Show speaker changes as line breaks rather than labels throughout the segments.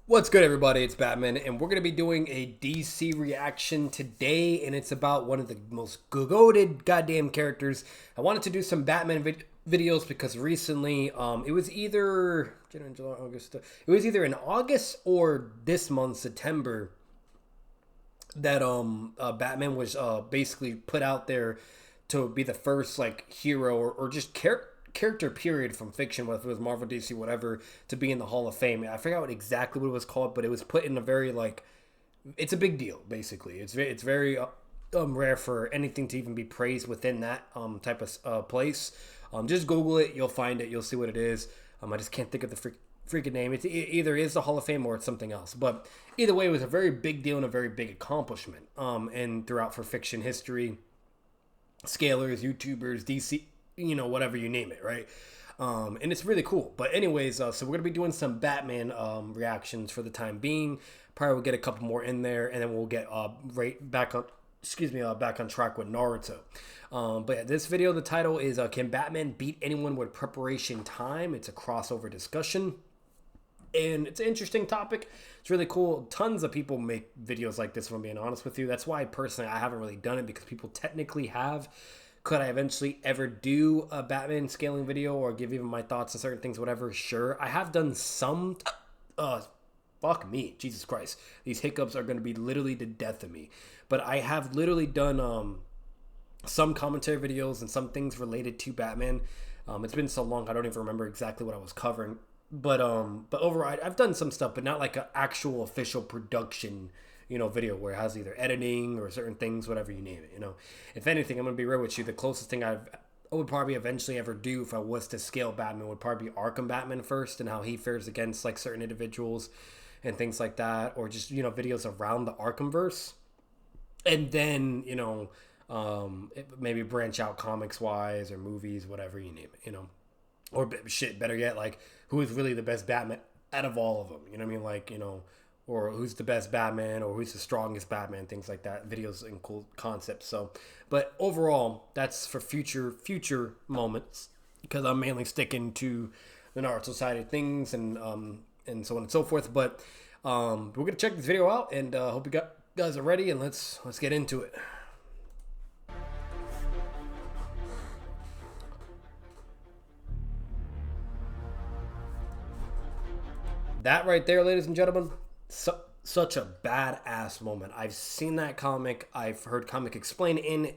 What's good, everybody? It's Batman, and we're going to be doing a DC reaction today, and it's about one of the most goated goddamn characters. I wanted to do some Batman videos because recently, it was either January, July, August. It was either in August or this month, September, that Batman was basically put out there to be the first like hero or just character period from fiction, whether it was Marvel, DC, whatever, to be in the Hall of Fame. I forgot exactly what it was called, but it was put in a very like, it's a big deal. Basically, it's very rare for anything to even be praised within that type of place. Just Google it, you'll find it, you'll see what it is. I just can't think of the freaking name. It's either is the Hall of Fame or it's something else. But either way, it was a very big deal and a very big accomplishment. And throughout for fiction history, scalers, YouTubers, DC, whatever you name it, right? And it's really cool. But anyways, so we're gonna be doing some Batman reactions for the time being. Probably we'll get a couple more in there, and then we'll get right back on. Back on track with Naruto. But yeah, this video, the title is "Can Batman Beat Anyone with Preparation Time?" It's a crossover discussion. And it's an interesting topic. It's really cool. Tons of people make videos like this, if I'm being honest with you. That's why personally I haven't really done it, because people technically have. Could I eventually ever do a Batman scaling video or give even my thoughts on certain things, whatever? Sure. I have done some. Fuck me. Jesus Christ. These hiccups are going to be literally the death of me. But I have literally done some commentary videos and some things related to Batman. It's been so long I don't even remember exactly what I was covering. But overall, I've done some stuff, but not like an actual official production, video where it has either editing or certain things, whatever you name it. If anything, I'm gonna be real with you. The closest thing I would probably eventually ever do if I was to scale Batman would probably be Arkham Batman first, and how he fares against like certain individuals and things like that, or just videos around the Arkhamverse, and then maybe branch out comics wise or movies, whatever you name it. Or shit, better yet, like who is really the best Batman out of all of them? You know what I mean? Like, or who's the best Batman, or who's the strongest Batman, things like that. Videos and cool concepts. So, but overall, that's for future moments, because I'm mainly sticking to the Naruto side of things and so on and so forth. But we're gonna check this video out, and hope you guys are ready, and let's get into it. That right there, ladies and gentlemen, such a badass moment. I've seen that comic. I've heard Comic Explain in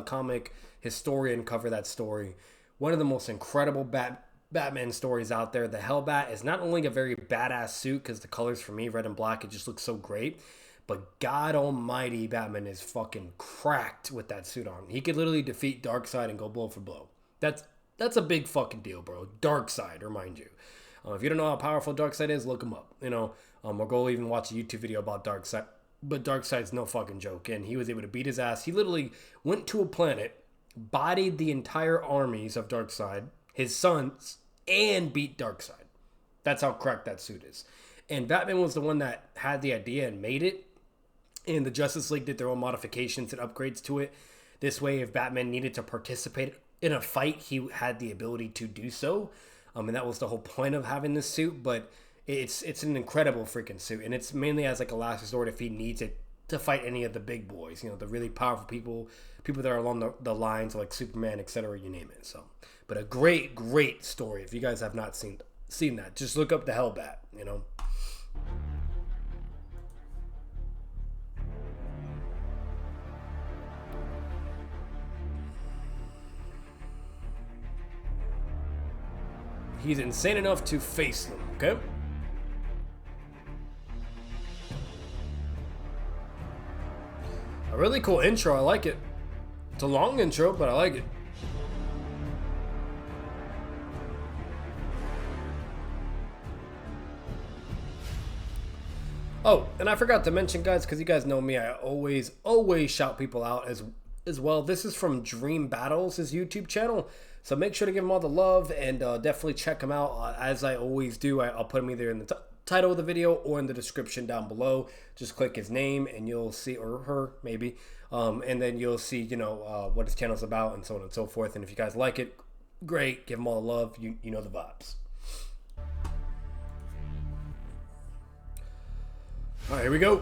Comic Historian cover that story. One of the most incredible Batman stories out there. The Hellbat is not only a very badass suit, because the colors for me, red and black, it just looks so great. But God almighty, Batman is fucking cracked with that suit on. He could literally defeat Darkseid and go blow for blow. That's a big fucking deal, bro. Darkseid, remind you. If you don't know how powerful Darkseid is, look him up. Or go even watch a YouTube video about Darkseid. But Darkseid's no fucking joke, and he was able to beat his ass. He literally went to a planet, bodied the entire armies of Darkseid, his sons, and beat Darkseid. That's how cracked that suit is. And Batman was the one that had the idea and made it. And the Justice League did their own modifications and upgrades to it. This way, if Batman needed to participate in a fight, he had the ability to do so. And that was the whole point of having this suit. But it's an incredible freaking suit, and it's mainly as like a last resort if he needs it to fight any of the big boys, the really powerful people that are along the lines like Superman, etc. You name it. So, but a great story. If you guys have not seen that, just look up the Hellbat. He's insane enough to face them. Okay. A really cool intro. I like it. It's a long intro, but I like it. Oh, and I forgot to mention, guys, because you guys know me, I always shout people out as well. This is from Dream Battles, his YouTube channel. So make sure to give him all the love, and definitely check him out. As I always do, I'll put him either in the title of the video or in the description down below. Just click his name and you'll see, or her maybe, and then you'll see what his channel's about and so on and so forth. And if you guys like it, great, give him all the love. You know the vibes. All right, here we go.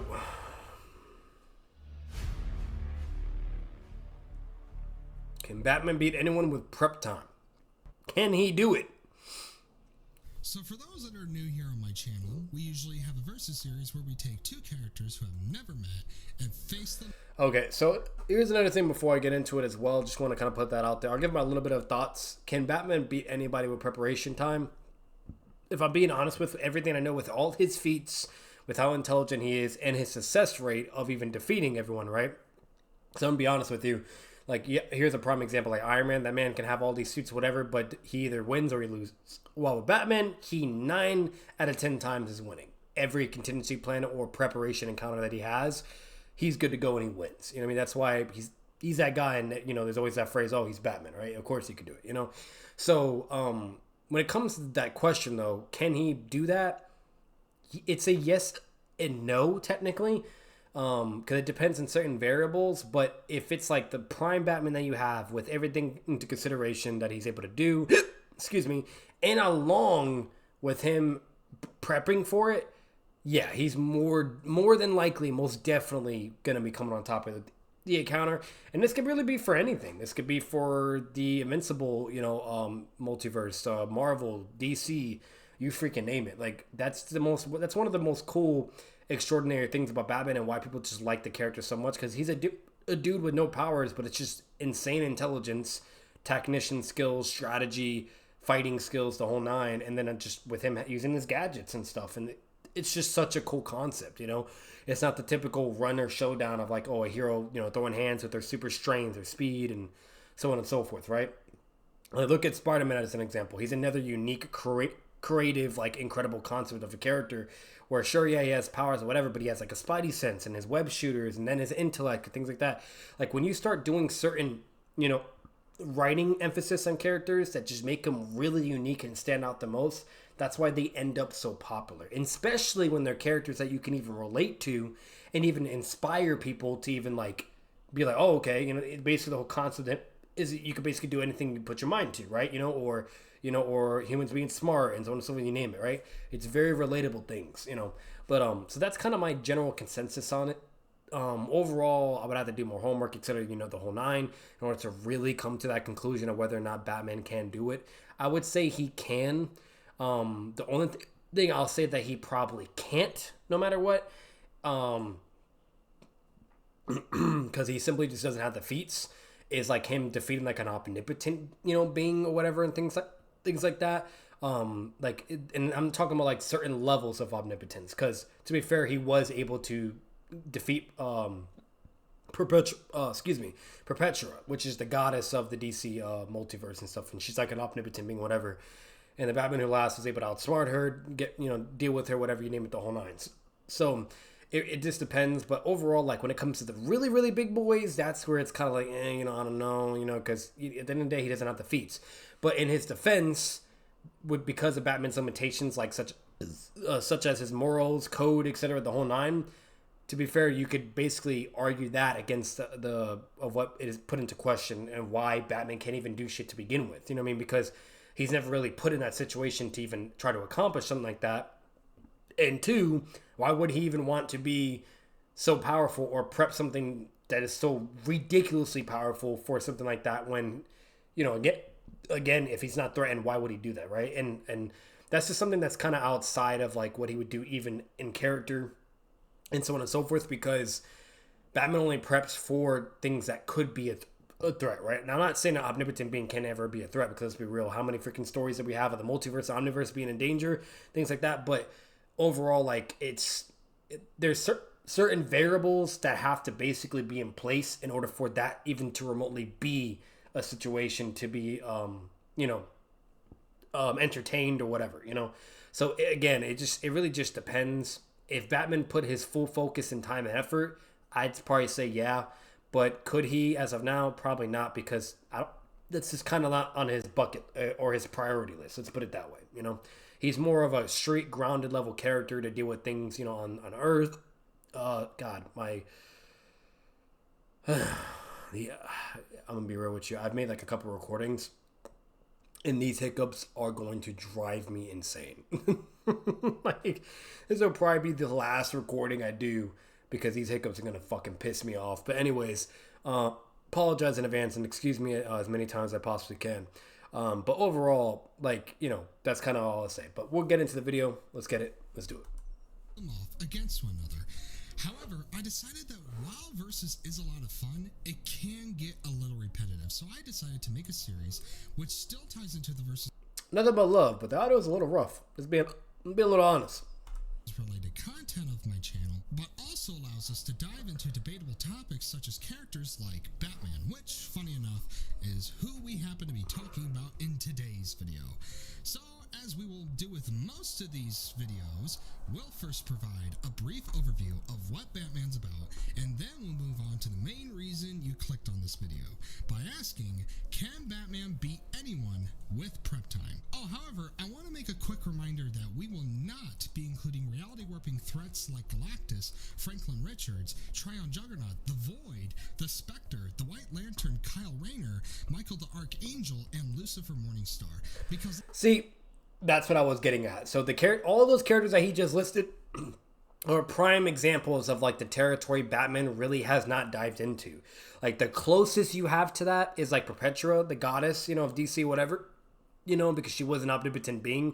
Can Batman beat anyone with prep time? Can he do it?
So for those that are new here on my channel, we usually have a versus series where we take two characters who have never met and face them.
Okay, so here's another thing before I get into it as well. Just want to kind of put that out there. I'll give him a little bit of thoughts. Can Batman beat anybody with preparation time? If I'm being honest with everything I know, with all his feats, with how intelligent he is, and his success rate of even defeating everyone, right? So I'm gonna be honest with you. Like, yeah, here's a prime example. Like Iron Man, that man can have all these suits, whatever, but he either wins or he loses. While with Batman, he 9 out of 10 times is winning. Every contingency plan or preparation encounter that he has, he's good to go and he wins. You know what I mean? That's why he's that guy, and you know, there's always that phrase, "Oh, he's Batman," right? Of course he could do it. You know, so when it comes to that question though, can he do that? It's a yes and no technically, because it depends on certain variables. But if it's like the prime Batman that you have with everything into consideration that he's able to do, excuse me, and along with him prepping for it, yeah, he's more than likely, most definitely gonna be coming on top of the encounter. And this could really be for anything. This could be for the Invincible, multiverse, Marvel, DC, you freaking name it. Like that's one of the most cool, extraordinary things about Batman and why people just like the character so much, because he's a dude with no powers, but it's just insane intelligence, technician skills, strategy, fighting skills, the whole nine, and then just with him using his gadgets and stuff, and it's just such a cool concept, you know. It's not the typical runner showdown of like, oh, a hero, throwing hands with their super strength or speed and so on and so forth, right? Like, look at Spider-Man as an example. He's another unique, creative, like incredible concept of a character where sure, yeah, he has powers or whatever, but he has like a spidey sense and his web shooters and then his intellect and things like that. Like when you start doing certain, writing emphasis on characters that just make them really unique and stand out the most, that's why they end up so popular. And especially when they're characters that you can even relate to and even inspire people to even like be like, oh, okay, basically the whole concept is you can basically do anything you put your mind to, right? Or humans being smart and so on and so forth, you name it, right? It's very relatable things. But so that's kind of my general consensus on it. Overall, I would have to do more homework, etc. The whole nine, in order to really come to that conclusion of whether or not Batman can do it. I would say he can. The only thing I'll say that he probably can't, no matter what, because he simply just doesn't have the feats, is like him defeating like an omnipotent, being or whatever, and things like that. And I'm talking about like certain levels of omnipotence, because to be fair, he was able to defeat Perpetua, which is the goddess of the DC multiverse and stuff, and she's like an omnipotent being, whatever. And the Batman Who Laughs was able to outsmart her, deal with her, whatever you name it, the whole nines. So it just depends, but overall, like when it comes to the really really big boys, that's where it's kind of like, I don't know, because at the end of the day, he doesn't have the feats. But in his defense, because of Batman's limitations, like such as his morals, code, etc., the whole nine. To be fair, you could basically argue that against the of what is put into question and why Batman can't even do shit to begin with. You know what I mean? Because he's never really put in that situation to even try to accomplish something like that. And two, why would he even want to be so powerful or prep something that is so ridiculously powerful for something like that when, again, if he's not threatened, why would he do that, right? And that's just something that's kind of outside of like what he would do even in character and so on and so forth, because Batman only preps for things that could be a threat, right? Now, I'm not saying that omnipotent being can never be a threat, because let's be real, how many freaking stories that we have of the multiverse, the omniverse being in danger, things like that. But overall, like there's certain variables that have to basically be in place in order for that even to remotely be a situation to be, entertained or whatever. So again, it really just depends. If Batman put his full focus and time and effort, I'd probably say yeah. But could he, as of now, probably not, because that's just kind of not on his bucket or his priority list. Let's put it that way. He's more of a street grounded level character to deal with things, on Earth. God, yeah, I'm gonna be real with you. I've made like a couple recordings and these hiccups are going to drive me insane. Like, this will probably be the last recording I do because these hiccups are gonna fucking piss me off. But anyways, apologize in advance and excuse me as many times as I possibly can. But overall, like, you know, that's kind of all I'll say. But we'll get into the video. Let's get it. Let's do it.
Off against one another. However, I decided that while Versus is a lot of fun, it can get a little repetitive. So I decided to make a series which still ties into the Versus
Nothing but love, but the audio is a little rough. Just being a little honest.
related content of my channel, but also allows us to dive into debatable topics such as characters like Batman, which, funny enough, is who we happen to be talking about in today's video. So, as we will do with most of these videos, we'll first provide a brief overview of what Batman's about, and then we'll move on to the main reason you clicked on this video, by asking, can Batman beat anyone with prep time? Oh, however, I want to make a quick reminder that we will not be including reality warping threats like Galactus, Franklin Richards, Trion Juggernaut, The Void, The Spectre, The White Lantern, Kyle Rayner, Michael the Archangel, and Lucifer Morningstar, because...
See, that's what I was getting at. So all those characters that he just listed are prime examples of like the territory Batman really has not dived into. Like the closest you have to that is like Perpetua, the goddess, you know, of DC, whatever, you know, because she was an omnipotent being.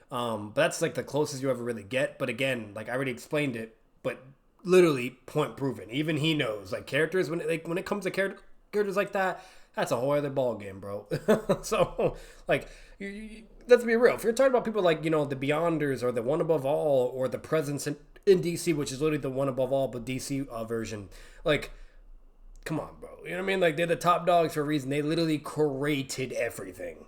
But that's like the closest you ever really get. But again, like I already explained it, but literally point proven. Even he knows like characters when it comes to characters like that, that's a whole other ball game, bro. So like let's be real. If you're talking about people like, you know, the Beyonders or the One Above All or the Presence in DC, which is literally the One Above All but DC version, like, come on, bro. You know what I mean? Like, they're the top dogs for a reason. They literally created everything.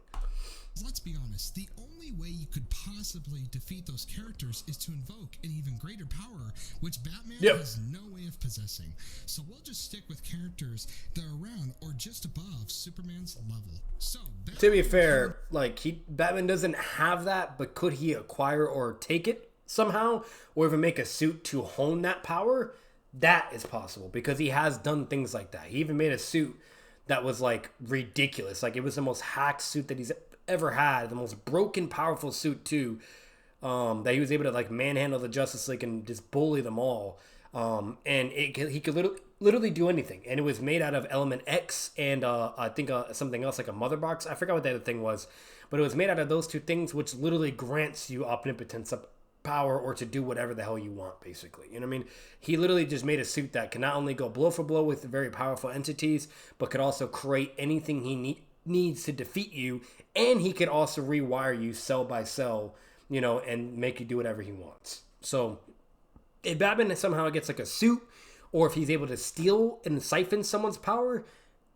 Let's be honest, the only way you could possibly defeat those characters is to invoke an even greater power, which Batman has no way of possessing. So we'll just stick with characters that are around or just above Superman's level. So,
to be fair, like Batman doesn't have that, but could he acquire or take it somehow, or even make a suit to hone that power? That is possible because he has done things like that. He even made a suit that was like ridiculous. Like it was the most hacked suit that he's ever had, the most broken, powerful suit too, that he was able to like manhandle the Justice League and just bully them all. And he could literally do anything. And it was made out of Element X and I think something else like a mother box. I forgot what the other thing was, but it was made out of those two things, which literally grants you omnipotence, power, or to do whatever the hell you want, basically. You know what I mean? He literally just made a suit that can not only go blow for blow with very powerful entities, but could also create anything he needs to defeat you, and he could also rewire you cell by cell, you know, and make you do whatever he wants. So if Batman somehow gets like a suit, or if he's able to steal and siphon someone's power,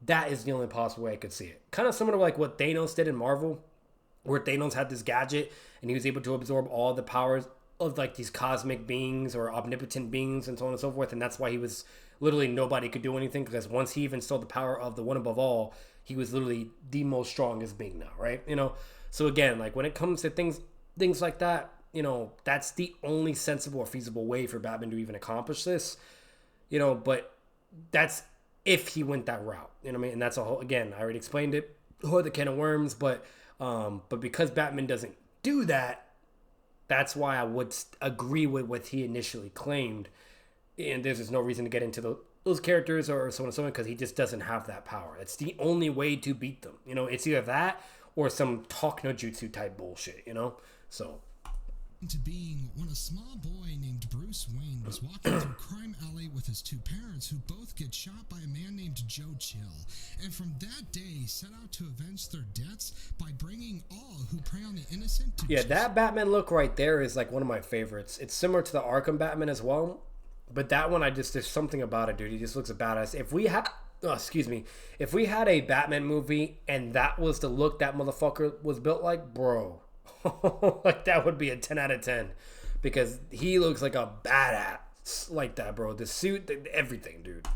that is the only possible way I could see it. Kind of similar to like what Thanos did in Marvel, where Thanos had this gadget and he was able to absorb all the powers of like these cosmic beings or omnipotent beings and so on and so forth. And that's why he was literally nobody could do anything, because once he even stole the power of the One Above All, he was literally the most strongest being now, right? You know, so again, like when it comes to things like that, you know, that's the only sensible or feasible way for Batman to even accomplish this, you know, but that's if he went that route, you know what I mean? And that's a whole, again, I already explained it, or the can of worms, but because Batman doesn't do that, that's why I would agree with what he initially claimed. And there's just no reason to get into those characters or so on and so on, because he just doesn't have that power. It's the only way to beat them. You know, it's either that or some talk no jutsu type bullshit, you know? So
to being when a small boy named Bruce Wayne was walking through Crime Alley with his two parents, who both get shot by a man named Joe Chill, and from that day set out to avenge their deaths by bringing all who prey on the innocent to justice.
That Batman look right there is like one of my favorites. It's similar to the Arkham Batman as well, but that one, there's something about it, dude. He just looks a badass. If we had a Batman movie and that was the look that motherfucker was built like, bro, like that would be a 10 out of 10, because he looks like a badass like that, bro. The suit, everything, dude.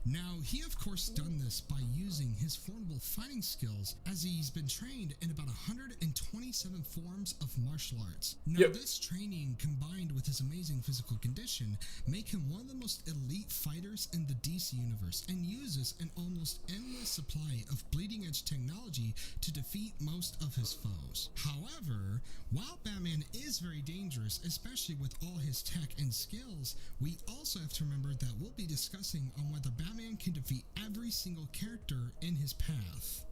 Now, he of course done this by using his formidable fighting skills, as he's been trained in about 127 forms of martial arts. Now, this training combined combined with his amazing physical condition, make him one of the most elite fighters in the DC universe and uses an almost endless supply of bleeding-edge technology to defeat most of his foes. However, while Batman is very dangerous, especially with all his tech and skills, we also have to remember that we'll be discussing on whether Batman can defeat every single character in his path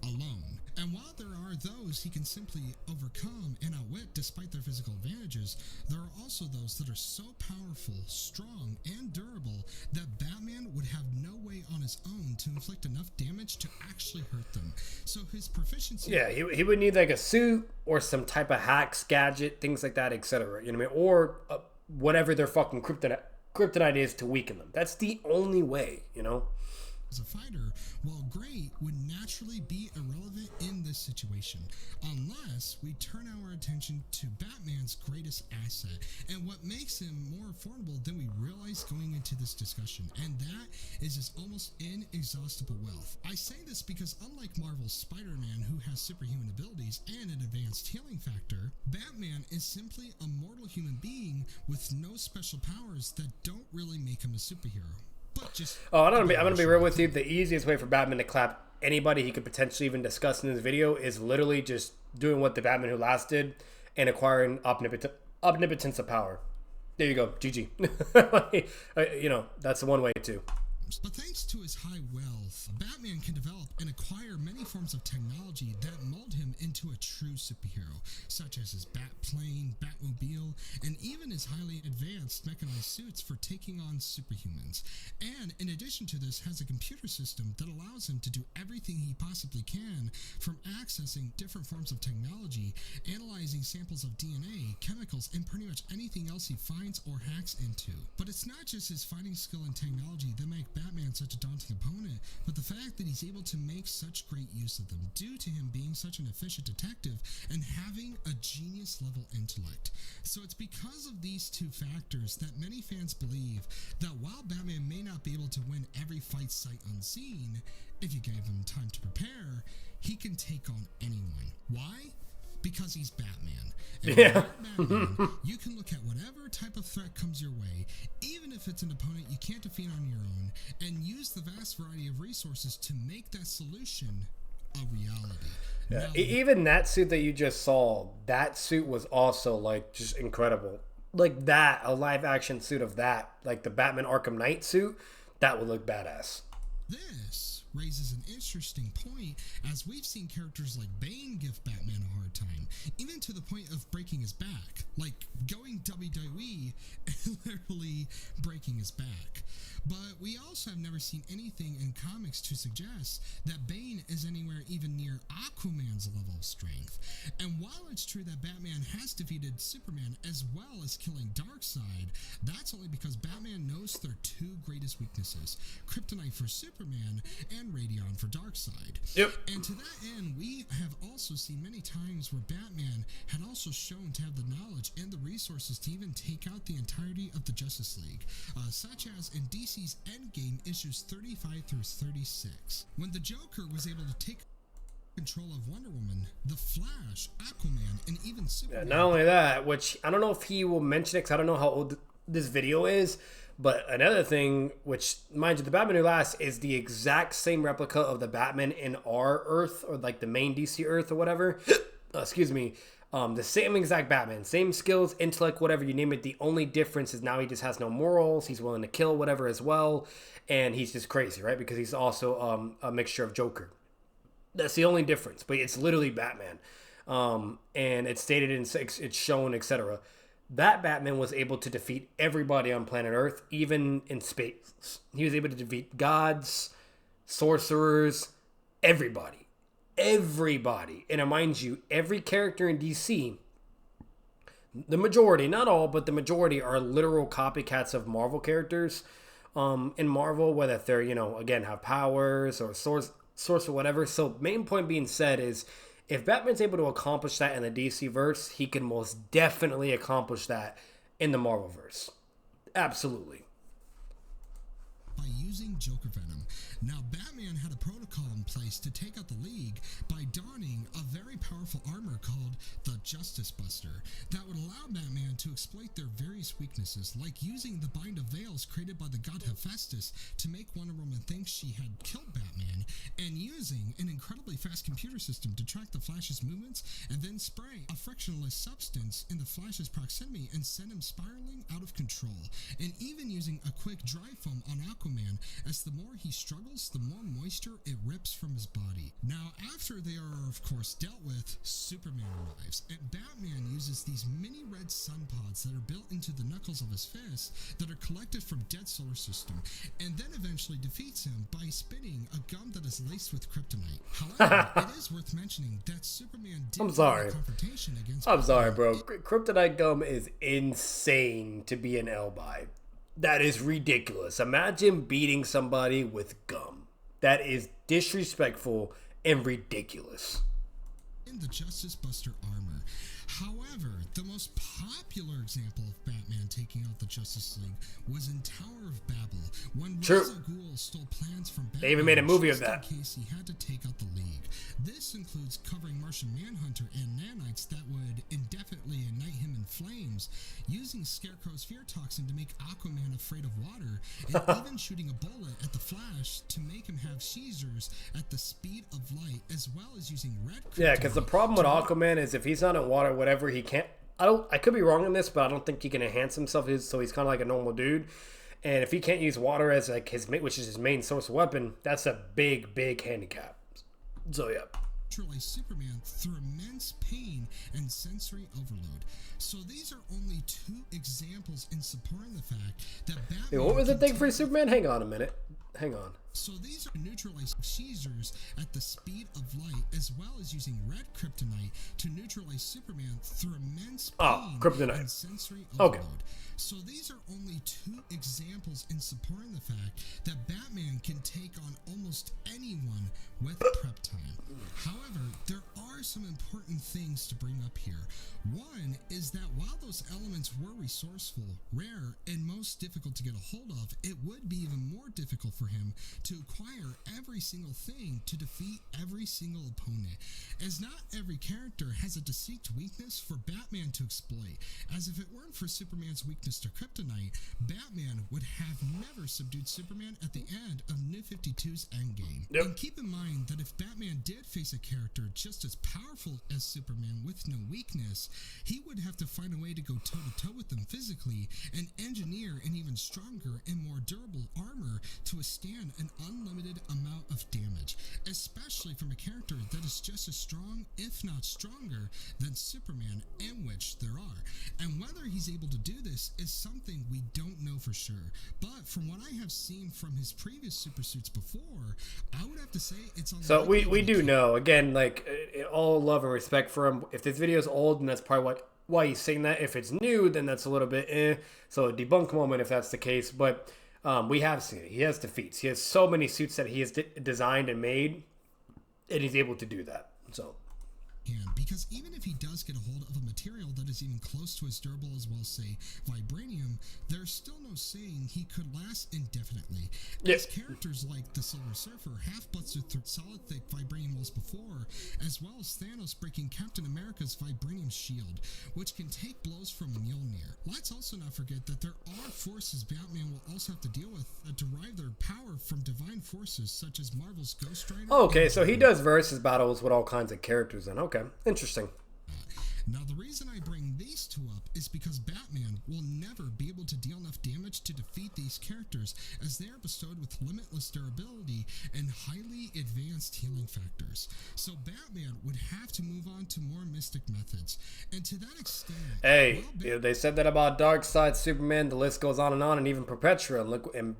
alone. And while there are those he can simply overcome and outwit despite their physical advantages, there are also those that are so powerful, strong, and durable that Batman would have no way on his own to inflict enough damage to actually hurt them. So his proficiency...
Yeah, he would need like a suit or some type of hacks, gadget, things like that, etc. You know what I mean? Or whatever their fucking kryptonite is to weaken them. That's the only way, you know?
As a fighter, while great, would naturally be irrelevant in this situation, unless we turn our attention to Batman's greatest asset, and what makes him more formidable than we realize going into this discussion, and that is his almost inexhaustible wealth. I say this because unlike Marvel's Spider-Man, who has superhuman abilities and an advanced healing factor, Batman is simply a mortal human being with no special powers that don't really make him a superhero. I'm
gonna be real with you. The easiest way for Batman to clap anybody he could potentially even discuss in this video is literally just doing what the Batman Who Last did and acquiring omnipotence of power. There you go, GG. You know, that's the one way too.
But thanks to his high wealth, Batman can develop and acquire many forms of technology that mold him into a true superhero, such as his Batplane, Batmobile, and even his highly advanced mechanized suits for taking on superhumans. And in addition to this, has a computer system that allows him to do everything he possibly can, from accessing different forms of technology, analyzing samples of DNA, chemicals, and pretty much anything else he finds or hacks into. But it's not just his fighting skill and technology that make Batman such a daunting opponent, but the fact that he's able to make such great use of them due to him being such an efficient detective and having a genius level intellect. So it's because of these two factors that many fans believe that while Batman may not be able to win every fight sight unseen, if you gave him time to prepare, he can take on anyone. Why? Because he's Batman. And
yeah.
Batman, you can look at whatever type of threat comes your way, even if it's an opponent you can't defeat on your own, and use the vast variety of resources to make that solution a reality.
Yeah.
Now,
Even that suit that you just saw, that suit was also like just incredible. Like that, a live action suit of that, like the Batman Arkham Knight suit, that would look badass.
This raises an interesting point, as we've seen characters like Bane give Batman a hard time, even to the point of breaking his back, like going WWE and literally breaking his back. But we also have never seen anything in comics to suggest that Bane is anywhere even near Aquaman's level of strength. And while it's true that Batman has defeated Superman as well as killing Darkseid, that's only because Batman knows their two greatest weaknesses, Kryptonite for Superman and Radion for Darkseid.
Yep.
And to that end, we have also seen many times where Batman had also shown to have the knowledge and the resources to even take out the entirety of the Justice League, such as in DC's Endgame issues 35 through 36, when the Joker was able to take control of Wonder Woman, the Flash, Aquaman, and even Superman.
Yeah, not only that, which I don't know if he will mention it because I don't know how old this video is, but another thing, which, mind you, the Batman Who Last is the exact same replica of the Batman in our Earth, or like the main DC Earth or whatever. Excuse me. The same exact Batman, same skills, intellect, whatever you name it. The only difference is now he just has no morals. He's willing to kill whatever as well. And he's just crazy, right? Because he's also a mixture of Joker. That's the only difference. But it's literally Batman. And it's stated, it's shown, etc. That Batman was able to defeat everybody on planet Earth, even in space. He was able to defeat gods, sorcerers, everybody. Everybody. And mind you, every character in DC, the majority, not all, but the majority are literal copycats of Marvel characters. In Marvel, whether they're, you know, again, have powers or source or whatever. So main point being said is, if Batman's able to accomplish that in the DC verse, he can most definitely accomplish that in the Marvel verse. Absolutely.
by using Joker Venom. Now, Batman had a protocol in place to take out the League by donning a very powerful armor called the Justice Buster that would allow Batman to exploit their various weaknesses, like using the bind of veils created by the god Hephaestus to make Wonder Woman think she had killed Batman, and using an incredibly fast computer system to track the Flash's movements and then spray a frictionless substance in the Flash's proximity and send him spiraling out of control, and even using a quick dry foam on Aquaman, as the more he struggles, the more moisture it rips from his body. Now, after they are of course dealt with, Superman arrives, and Batman uses these mini red sun pods that are built into the knuckles of his fists that are collected from dead solar system, and then eventually defeats him by spitting a gum that is laced with kryptonite. However, it is worth mentioning that Superman did
I'm sorry.
win a confrontation against
I'm sorry,
Batman.
bro. Kryptonite gum is insane to be an L by. That is ridiculous. Imagine beating somebody with gum. That is disrespectful and ridiculous.
In the Justice Buster armor. However, the most popular example of Batman taking out the Justice League was in Tower of Babel, when
True.
Ra's al Ghul stole plans from Batman
They even made a movie of
just
that.
in case he had to take out the League. This includes covering Martian Manhunter and nanites that would indefinitely ignite him in flames, using Scarecrow's fear toxin to make Aquaman afraid of water, and even shooting a bullet at the Flash to make him have seizures at the speed of light, as well as using red kryptonite.
Yeah, because the problem with Aquaman is if he's not in water, whatever, he can't. I could be wrong on this, but I don't think he can enhance himself. So he's kind of like a normal dude. And if he can't use water as like which is his main source of weapon, that's a big handicap. So yeah.
Neutralize Superman through immense pain and sensory overload. So these are only two examples in supporting the fact that Batman.
Hey, what was the
can
thing for
take-
Superman? Hang on a minute. Hang on.
So these are neutralized seizures at the speed of light, as well as using red kryptonite to neutralize Superman through immense pain
kryptonite.
and sensory
Okay.
overload. So these are only two examples in supporting the fact that Batman can take on almost anyone with prep time. However, there are some important things to bring up here. One is that while those elements were resourceful, rare, and most difficult to get a hold of, it would be even more difficult for him to acquire every single thing to defeat every single opponent, as not every character has a distinct weakness for Batman to exploit, as if it weren't for Superman's weakness to kryptonite, Batman would have never subdued Superman at the end of New 52's Endgame.
Yep.
And keep in mind that if Batman did face a character just as powerful as Superman with no weakness, he would have to find a way to go toe-to-toe with them physically and engineer an even stronger and more durable armor to withstand an unlimited amount of damage, especially from a character that is just as strong, if not stronger, than Superman, and which there are. And whether he's able to do this is something we don't know for sure, but from what I have seen from his previous supersuits before, I would have to say it's on.
So we do know, again, like, all love and respect for him. If this video is old, then that's probably why he's saying that. If it's new, then that's a little bit so a debunk moment if that's the case. But we have seen it. He has defeats. He has so many suits that he has designed and made, and he's able to do that. So
Because even if he does get a hold of a material that is even close to as durable as, well, say, vibranium, there's still no saying he could last indefinitely. As characters like the Silver Surfer have busted through solid thick vibranium walls before, as well as Thanos breaking Captain America's vibranium shield, which can take blows from Mjolnir. Let's also not forget that there are forces Batman will also have to deal with that derive their power from divine forces such as Marvel's Ghost Rider.
okay, so he does versus battles with all kinds of characters then. Okay, interesting.
Now, the reason I bring these two up is because Batman will never be able to deal enough damage to defeat these characters, as they are bestowed with limitless durability and highly advanced healing factors. So Batman would have to move on to more mystic methods. And to that extent...
Hey,
well,
they said that about Darkseid, Superman, the list goes on, and even Perpetua. And look, and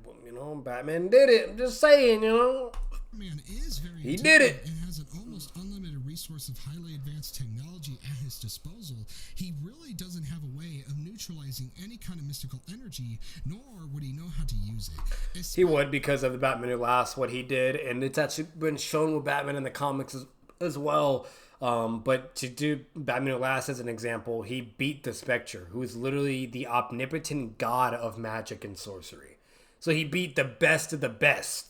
Batman did it. I'm just saying,
Batman is very
He did it.
and has an almost unlimited resource of highly advanced technology at his disposal. He really doesn't have a way of neutralizing any kind of mystical energy, nor would he know how to use it.
He would, because of the Batman Who Laughs, what he did, and it's actually been shown with Batman in the comics as well. But to do Batman Who Laughs as an example, he beat the Spectre, who is literally the omnipotent god of magic and sorcery. So he beat the best of the best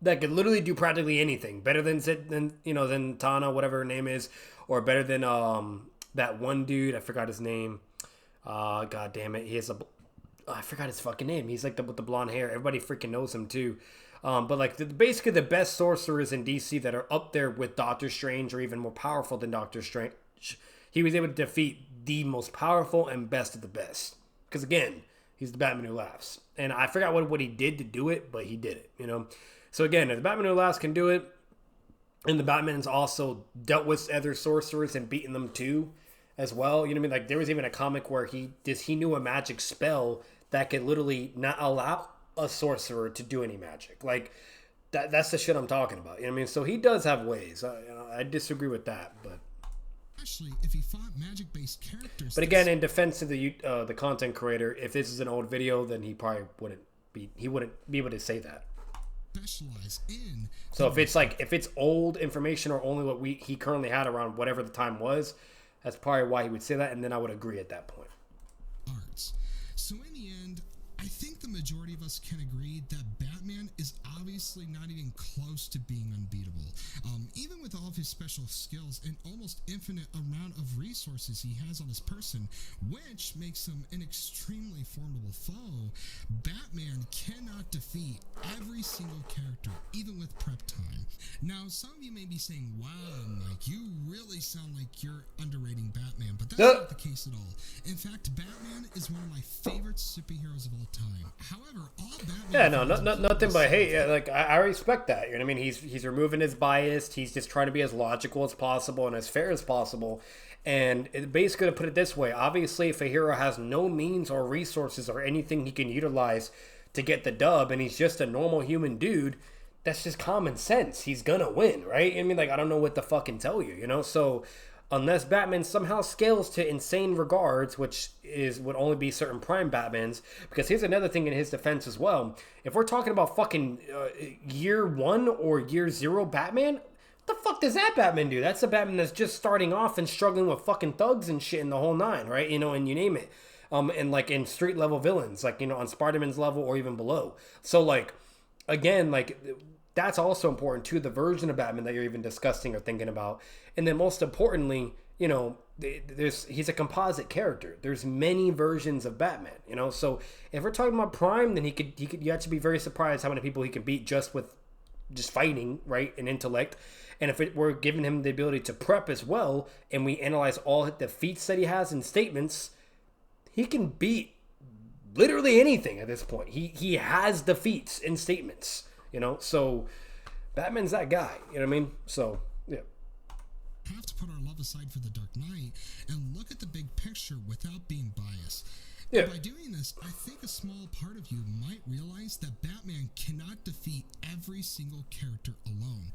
that could literally do practically anything. Better than Tana, whatever her name is, or better than that one dude. I forgot his name. God damn it. I forgot his fucking name. He's like with the blonde hair. Everybody freaking knows him too. But like basically the best sorcerers in DC that are up there with Doctor Strange or even more powerful than Doctor Strange. He was able to defeat the most powerful and best of the best. Because again, he's the Batman who laughs. And I forgot what he did to do it, but he did it, you know. So again, if the Batman who laughs can do it, and the Batman's also dealt with other sorcerers and beaten them too, as well. You know what I mean? Like there was even a comic where he knew a magic spell that could literally not allow a sorcerer to do any magic. Like that's the shit I'm talking about. You know what I mean? So he does have ways. I disagree with that, but
especially if he fought magic-based characters.
But again, in defense of the content creator, if this is an old video, then he probably wouldn't be able to say that.
Specialize in.
So if it's old information or only what he currently had around whatever the time was, that's probably why he would say that, and then I would agree at that point.
Arts. So in the end, I think the majority of us can agree that Batman is obviously not even close to being unbeatable. Even with all of his special skills and almost infinite amount of resources he has on his person, which makes him an extremely formidable foe, Batman cannot defeat every single character, even with prep time. Now, some of you may be saying, wow, Mike, you really sound like you're underrating Batman, but that's not the case at all. In fact, Batman is one of my favorite superheroes of all time. However, all Batman
nothing but hate. Yeah, like I respect that. You know what I mean? He's removing his bias. He's just trying to be as logical as possible and as fair as possible. And basically, to put it this way, obviously, if a hero has no means or resources or anything he can utilize to get the dub, and he's just a normal human dude, that's just common sense. He's gonna win, right? I mean, like I don't know what to fucking tell you, you know. So unless Batman somehow scales to insane regards, which would only be certain Prime Batmans, because here's another thing in his defense as well. If we're talking about fucking year 1 or year 0 Batman, what the fuck does that Batman do? That's a Batman that's just starting off and struggling with fucking thugs and shit in the whole nine, right? You know, and you name it. And like in street level villains, like, you know, on Spider-Man's level or even below. So like, again, like that's also important too, the version of Batman that you're even discussing or thinking about. And then most importantly, you know, he's a composite character. There's many versions of Batman, you know. So if we're talking about Prime, then you have to be very surprised how many people he can beat just fighting, right, and intellect. And if we're giving him the ability to prep as well, and we analyze all the feats that he has in statements, he can beat literally anything at this point. He has the feats in statements, you know. So Batman's that guy, you know what I mean? So yeah.
Have to put our love aside for the Dark Knight and look at the big picture without being biased.
Yeah.
And by doing this, I think a small part of you might realize that Batman cannot defeat every single character alone.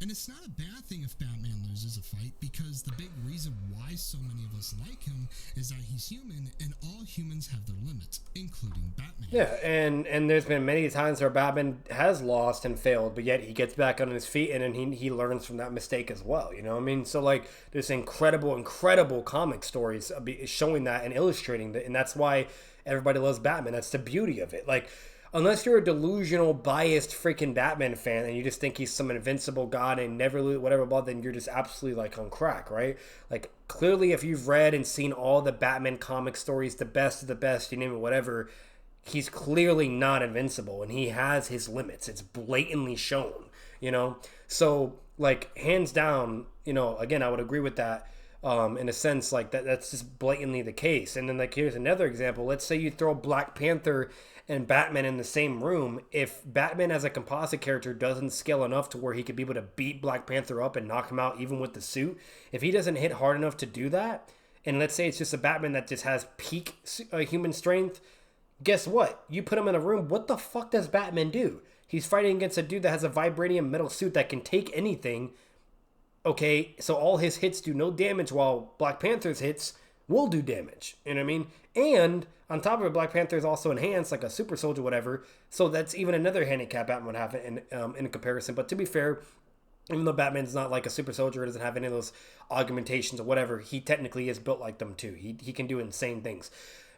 And it's not a bad thing if Batman loses a fight, because the big reason why so many of us like him is that he's human, and all humans have their limits, including Batman.
Yeah, and there's been many times where Batman has lost and failed, but yet he gets back on his feet, and then he learns from that mistake as well, you know what I mean? So, like, there's incredible comic stories showing that and illustrating that, and that's why everybody loves Batman. That's the beauty of it. Like, unless you're a delusional, biased freaking Batman fan and you just think he's some invincible god and never lose whatever, then you're just absolutely like on crack, right? Like, clearly, if you've read and seen all the Batman comic stories, the best of the best, you name it, whatever, he's clearly not invincible and he has his limits. It's blatantly shown, you know? So, like, hands down, you know, again, I would agree with that. In a sense, like that's just blatantly the case. And then, like, here's another example. Let's say you throw Black Panther and Batman in the same room. If Batman as a composite character doesn't scale enough to where he could be able to beat Black Panther up and knock him out even with the suit, if he doesn't hit hard enough to do that, and let's say it's just a Batman that just has peak human strength, guess what? You put him in a room, what the fuck does Batman do? He's fighting against a dude that has a vibranium metal suit that can take anything. Okay, so all his hits do no damage, while Black Panther's hits will do damage. You know what I mean? And on top of it, Black Panther is also enhanced, like a super soldier, whatever. So that's even another handicap Batman would have in comparison. But to be fair, even though Batman's not like a super soldier, doesn't have any of those augmentations or whatever, he technically is built like them too. He can do insane things.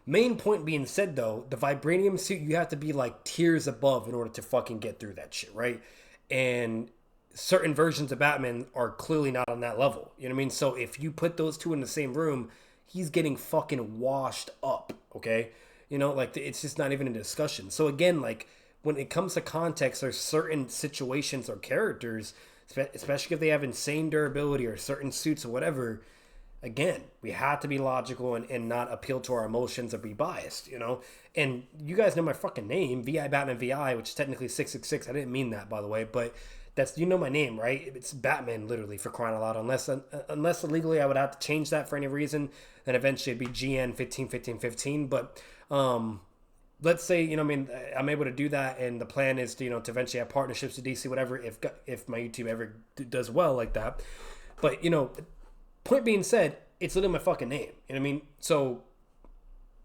Main point being said, though, the vibranium suit, you have to be like tiers above in order to fucking get through that shit, right? And certain versions of Batman are clearly not on that level. You know what I mean? So if you put those two in the same room, he's getting fucking washed up, okay? You know, like it's just not even a discussion. So again, like when it comes to context, there's certain situations or characters, especially if they have insane durability or certain suits or whatever. Again, we have to be logical and not appeal to our emotions or be biased, you know? And you guys know my fucking name, VI Batman VI, which is technically 666. I didn't mean that, by the way, but that's, you know my name, right? It's Batman, literally, for crying out loud. Unless illegally I would have to change that for any reason, then eventually it'd be GN 151515. But let's say, you know, I mean, I'm able to do that, and the plan is to, you know, to eventually have partnerships with DC, whatever, if my YouTube ever does well like that. But, you know, point being said, it's literally my fucking name. You know what I mean? So,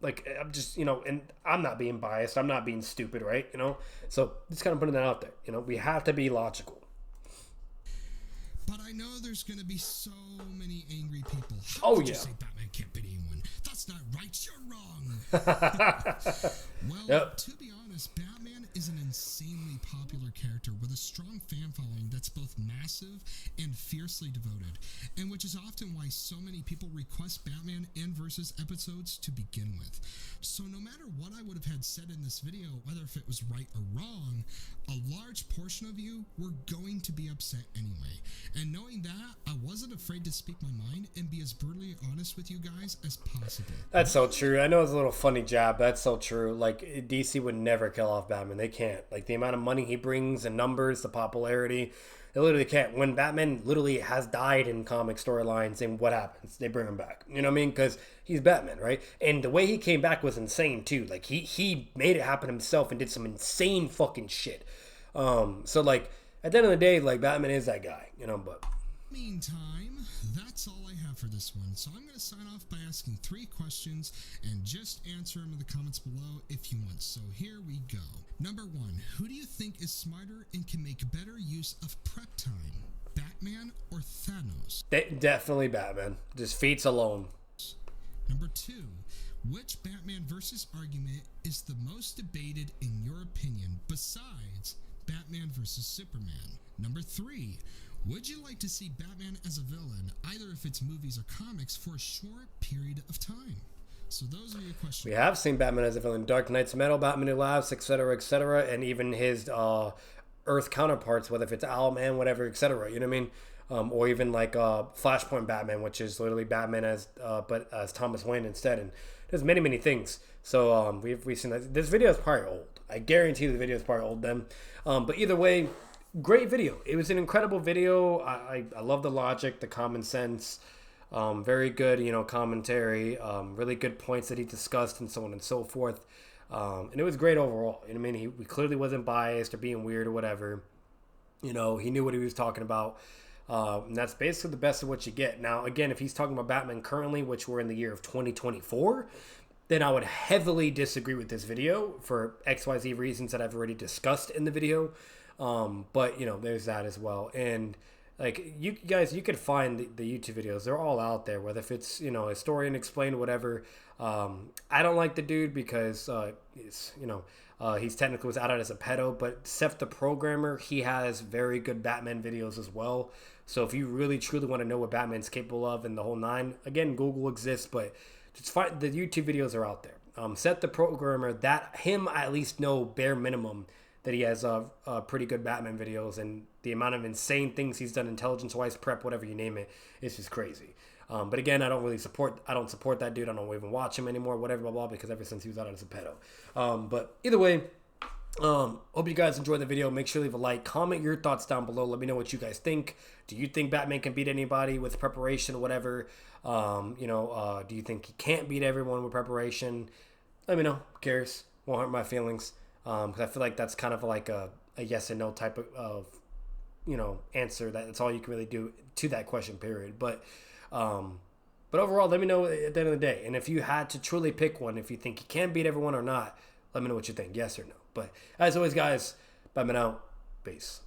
like, I'm just, you know, and I'm not being biased. I'm not being stupid, right? You know? So, just kind of putting that out there. You know, we have to be logical.
But I know there's going to be so many angry people.
How
could you say Batman can't beat anyone? That's not right. You're wrong. Well, to be honest, Batman is an insanely popular character with a strong fan following that's both massive and fiercely devoted, and which is often why so many people request Batman and Versus episodes to begin with. So no matter what I would have had said in this video, whether if it was right or wrong, a large portion of you were going to be upset anyway. And knowing that, I wasn't afraid to speak my mind and be as brutally honest with you guys as possible.
That's so true. I know it's a little funny jab. That's so true. Like, DC would never kill off Batman. They can't. Like, the amount of money he brings, the numbers, the popularity, they literally can't. When Batman literally has died in comic storylines, and what happens? They bring him back. You know what I mean? Because he's Batman, right? And the way he came back was insane, too. Like, he made it happen himself and did some insane fucking shit. So, like, at the end of the day, like, Batman is that guy, you know, but...
Meantime, that's all I have for this one. So I'm going to sign off by asking 3 questions and just answer them in the comments below if you want. So here we go. Number 1, who do you think is smarter and can make better use of prep time? Batman or Thanos?
Definitely Batman. Just feats alone.
Number 2, which Batman versus argument is the most debated in your opinion besides Batman versus Superman? Number 3, would you like to see Batman as a villain, either if it's movies or comics, for a short period of time? So those are your questions.
We have seen Batman as a villain. Dark Knight's Metal, Batman Who Laughs, etc., and even his Earth counterparts, whether if it's Owlman, whatever, etc. You know what I mean? Or even like Flashpoint Batman, which is literally Batman as Thomas Wayne instead. And there's many, many things. So we've seen that. This video is probably old. I guarantee the video is probably old then. But either way, great video. It was an incredible video. I love the logic, the common sense. Very good, you know, commentary. Really good points that he discussed and so on and so forth. And it was great overall. You know what I mean? He clearly wasn't biased or being weird or whatever. You know, he knew what he was talking about. And that's basically the best of what you get. Now, again, if he's talking about Batman currently, which we're in the year of 2024, then I would heavily disagree with this video for XYZ reasons that I've already discussed in the video. But, you know, there's that as well. And, like, you guys, you could find the YouTube videos. They're all out there, whether if it's, you know, Historian Explained, whatever. I don't like the dude because, it's, you know, he's technically was outed as a pedo, but Seth the Programmer, he has very good Batman videos as well. So if you really truly want to know what Batman's capable of and the whole nine, again, Google exists, but just find the YouTube videos are out there. Seth the Programmer, that him I at least know bare minimum that he has pretty good Batman videos, and the amount of insane things he's done intelligence-wise, prep, whatever you name it, it's just crazy. But again, I don't support that dude. I don't even watch him anymore, whatever, blah, blah, because ever since he was out as a pedo. But either way, hope you guys enjoyed the video. Make sure to leave a like, comment your thoughts down below. Let me know what you guys think. Do you think Batman can beat anybody with preparation or whatever? You know, do you think he can't beat everyone with preparation? Let me know. I'm curious. Won't hurt my feelings. Because I feel like that's kind of like a yes and no type of you know, answer. That's all you can really do to that question, period. But overall, let me know at the end of the day. And if you had to truly pick one, if you think you can beat everyone or not, let me know what you think, yes or no. But as always, guys, Batman out. Peace.